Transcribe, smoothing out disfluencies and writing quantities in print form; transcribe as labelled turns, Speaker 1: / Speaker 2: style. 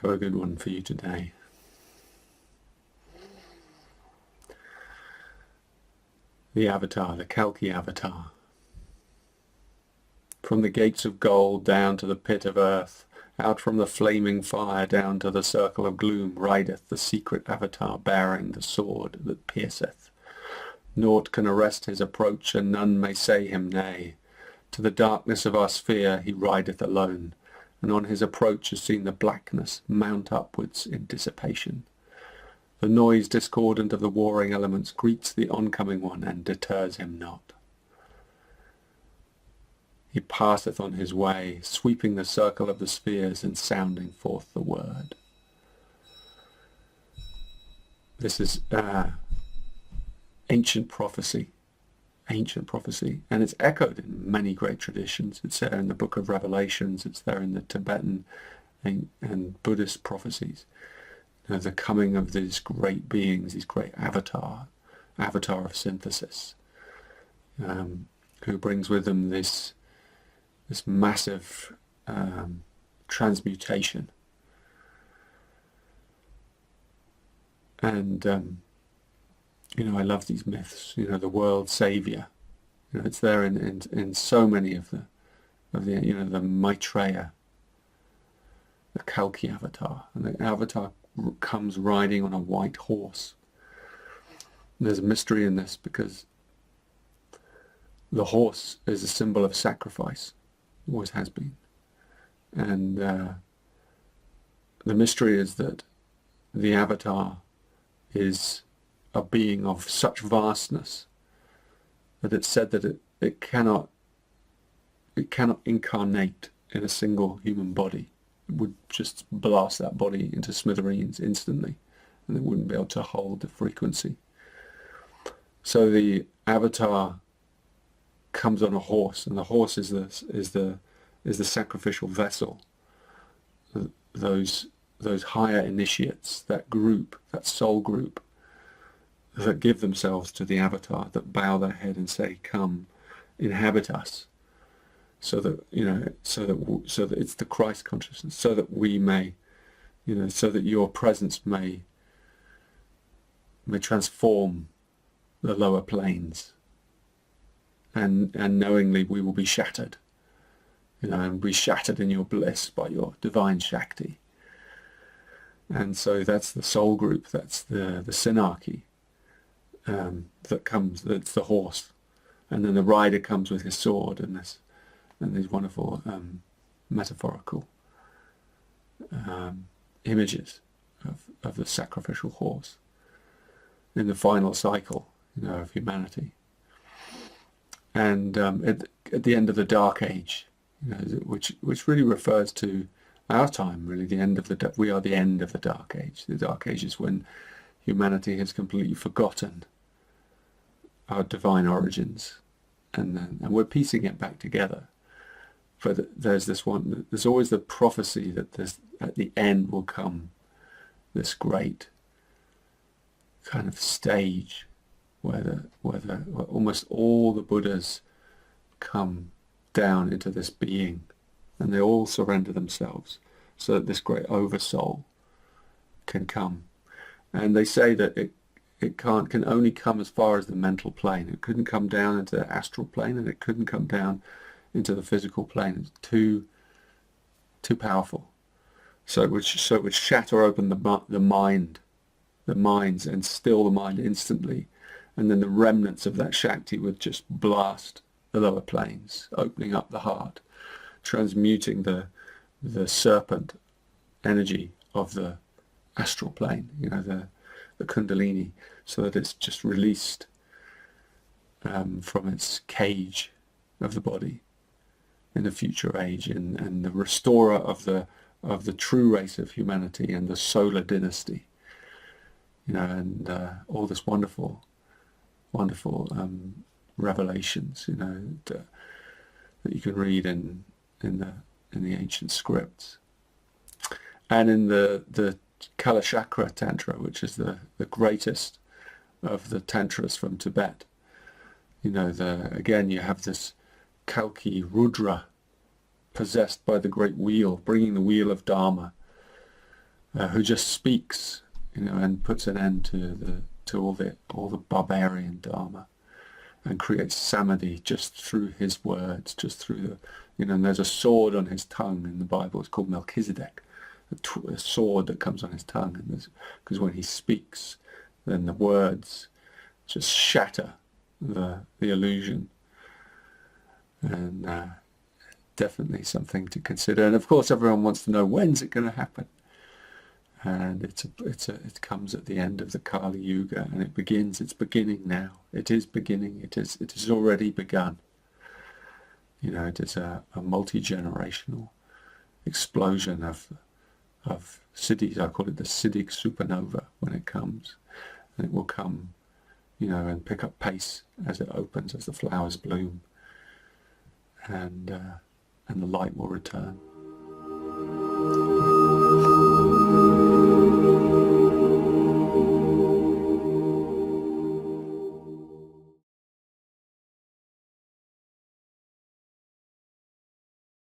Speaker 1: have a good one for you today. The Avatar, the Kалки Avatar. From the gates of gold down to the pit of earth, out from the flaming fire down to the circle of gloom, rideth the secret Avatar bearing the sword that pierceth. Naught can arrest his approach, and none may say him nay. To the darkness of our sphere he rideth alone, and on his approach is seen the blackness mount upwards in dissipation. The noise discordant of the warring elements greets the oncoming one and deters him not. He passeth on his way, sweeping the circle of the spheres and sounding forth the word. This is ancient prophecy, and it's echoed in many great traditions. It's there in the Book of Revelations, it's there in the Tibetan and Buddhist prophecies. You know, the coming of these great beings, these great avatar of synthesis, who brings with them this massive transmutation. And you know, I love these myths. You know, the world savior. You know, it's there in so many of the you know, the Maitreya, the Kалки avatar, and the avatar comes riding on a white horse. And there's a mystery in this because the horse is a symbol of sacrifice, always has been, and the mystery is that the avatar is a being of such vastness that it's said that it cannot incarnate in a single human body. It would just blast that body into smithereens instantly, and it wouldn't be able to hold the frequency. So the avatar comes on a horse, and the horse is the sacrificial vessel. Those higher initiates, that group, that soul group, that give themselves to the avatar, that bow their head and say, "Come, inhabit us," so that, you know, so that it's the Christ consciousness, so that we may, you know, so that your presence may transform the lower planes, and knowingly we will be shattered, you know, and be shattered in your bliss by your divine Shakti. And so that's the soul group, that's the synarchy. That comes, that's the horse, and then the rider comes with his sword and these wonderful metaphorical images of the sacrificial horse in the final cycle, you know, of humanity. And at the end of the Dark Age, you know, which really refers to our time, really, we are the end of the Dark Age. The Dark Age is when humanity has completely forgotten our divine origins, and we're piecing it back together. But there's always the prophecy that at the end will come this great kind of stage where almost all the Buddhas come down into this being, and they all surrender themselves so that this great oversoul can come. And they say that it can only come as far as the mental plane. It couldn't come down into the astral plane, and it couldn't come down into the physical plane. It's too powerful. So it would shatter open the minds, and still the mind instantly, and then the remnants of that Shakti would just blast the lower planes, opening up the heart, transmuting the serpent energy of the astral plane, you know, the Kundalini, so that it's just released from its cage of the body in the future age, and the restorer of the true race of humanity and the solar dynasty, you know, and all this wonderful revelations, you know, that you can read in the ancient scripts, and in the Kalachakra Tantra, which is the greatest of the tantras from Tibet. You know, again you have this Kалки Rudra possessed by the great wheel, bringing the wheel of Dharma, who just speaks, and puts an end to all the barbarian dharma, and creates samadhi just through his words, just through and there's a sword on his tongue in the Bible. It's called Melchizedek, a sword that comes on his tongue, and because when he speaks, then the words just shatter the illusion, and definitely something to consider. And of course, everyone wants to know, when's it going to happen? And it comes at the end of the Kali Yuga, and it's beginning now. It is beginning. It has already begun. It is a multi-generational explosion of siddhis. I call it the siddhic supernova when it comes, and it will come, and pick up pace as it opens, as the flowers bloom, and the light will return.